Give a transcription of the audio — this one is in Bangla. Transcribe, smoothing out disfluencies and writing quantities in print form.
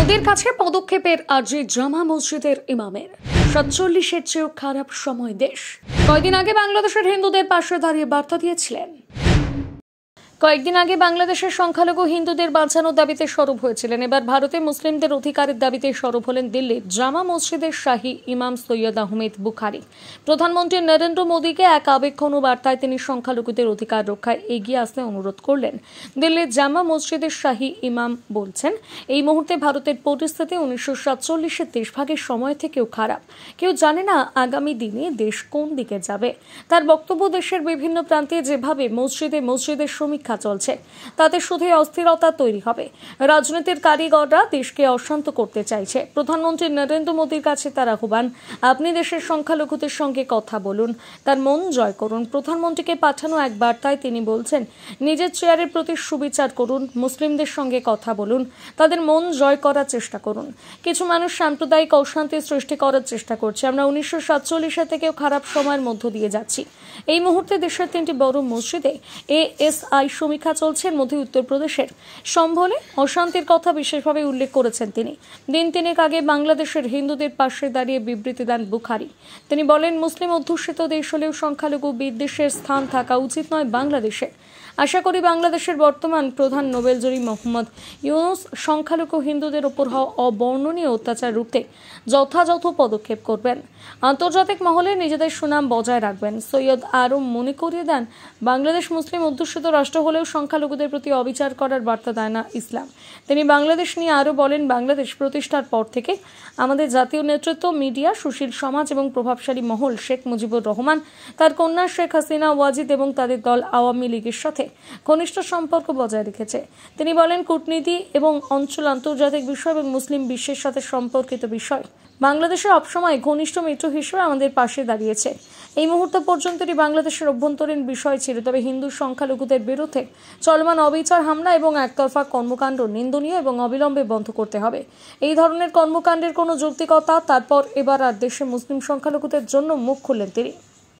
মোদির কাছে পদক্ষেপের আর্জি জামা মসজিদের ইমামের। ৪৭-এর চেয়েও খারাপ সময় দেশ। কয়েকদিন আগে বাংলাদেশের হিন্দুদের পাশে দাঁড়িয়ে বার্তা দিয়েছিলেন। কয়েকদিন আগে বাংলাদেশের সংখ্যালঘু হিন্দুদের বাঁচানোর দাবিতে সরব হয়েছিলেন। এবার ভারতে মুসলিমদের অধিকারের দাবিতে সরব হলেন দিল্লির জামা মসজিদের শাহী ইমাম সৈয়দ আহমেদ বুখারী। প্রধানমন্ত্রী নরেন্দ্র মোদীকে এক আবেগঘন বার্তায় তিনি সংখ্যালঘুদের অধিকার রক্ষায় এগিয়ে আসতে অনুরোধ করলেন। দিল্লির জামা মসজিদের শাহী ইমাম বলছেন, এই মুহূর্তে ভারতের পরিস্থিতি 1947-এর দেশভাগের সময় থেকেও খারাপ। কেউ জানে না আগামী দিনে দেশ কোন দিকে যাবে। তার বক্তব্য, দেশের বিভিন্ন প্রান্তে যেভাবে মসজিদের সমীক্ষা চলছে, তাতে শুধুই অস্থিরতা তৈরি হবে। রাজনীতির কারিগররা দেশকে অশান্ত করতে চাইছে। প্রধানমন্ত্রী নরেন্দ্র মোদীর কাছে তার আহ্বান, আপনি দেশের সংখ্যালঘুদের সঙ্গে কথা বলুন, তার মন জয় করুন। প্রধানমন্ত্রীকে পাঠানো এক বার্তায় তিনি বলছেন, নিজের চেয়ারের প্রতি সুবিচার করুন, মুসলিমদের সঙ্গে কথা বলুন, তাদের মন জয় করার চেষ্টা করুন। কিছু মানুষ সাম্প্রদায়িক অশান্তি সৃষ্টি করার চেষ্টা করছে। আমরা 1947 থেকেও খারাপ সময়ের মধ্য দিয়ে যাচ্ছি। এই মুহূর্তে দেশের 3টি বড় মসজিদে ASI সমীক্ষা চলছে। এর মধ্যে উত্তরপ্রদেশের সম্ভলে অশান্তির কথা বিশেষভাবে উল্লেখ করেছেন তিনি। দিন তিনেক আগে বাংলাদেশের হিন্দুদের পাশে দাঁড়িয়ে বিবৃতি দেন বুখারী। তিনি বলেন, মুসলিম অধ্যুষিত দেশ হলেও সংখ্যালঘু বিদ্বেষের স্থান থাকা উচিত নয় বাংলাদেশে। আশা করি বাংলাদেশের বর্তমান প্রধান নোবেলজয়ী মোহাম্মদ ইউনুস সংখ্যালঘু হিন্দুদের ওপর হওয়া অবর্ণনীয় অত্যাচার রুখতে যথাযথ পদক্ষেপ করবেন, আন্তর্জাতিক মহলে নিজেদের সুনাম বজায় রাখবেন। সৈয়দ আরও মনে করিয়ে দেন, বাংলাদেশ মুসলিম অধ্যুষিত রাষ্ট্র হলেও সংখ্যালঘুদের প্রতি অবিচার করার বার্তা দেয় না ইসলাম। তিনি বাংলাদেশ নিয়ে আরও বলেন, বাংলাদেশ প্রতিষ্ঠার পর থেকে আমাদের জাতীয় নেতৃত্ব, মিডিয়া, সুশীল সমাজ এবং প্রভাবশালী মহল শেখ মুজিবুর রহমান, তার কন্যা শেখ হাসিনা ওয়াজিদ এবং তাদের দল আওয়ামী লীগের সাথে ঘনিষ্ঠ সম্পর্ক বজায় রেখেছে। তিনি বলেন, কূটনীতি এবং অঞ্চল আন্তর্জাতিক বিষয় এবং মুসলিম বিশ্বের সাথে সম্পর্কিত বিষয় বাংলাদেশে সবসময় ঘনিষ্ঠ মিত্র হিসেবে আমাদের পাশে দাঁড়িয়েছে। এই মুহূর্ত পর্যন্ত এটি বাংলাদেশের অভ্যন্তরীণ বিষয় ছিল, তবে হিন্দু সংখ্যালঘুদের বিরুদ্ধে চলমান অবিচার, হামলা এবং একতরফা কর্মকাণ্ড নিন্দনীয় এবং অবিলম্বে বন্ধ করতে হবে। এই ধরনের কর্মকাণ্ডের কোনো যৌক্তিকতা, তারপর এবার আর দেশে মুসলিম সংখ্যালঘুদের জন্য মুখ খুললেন তিনি।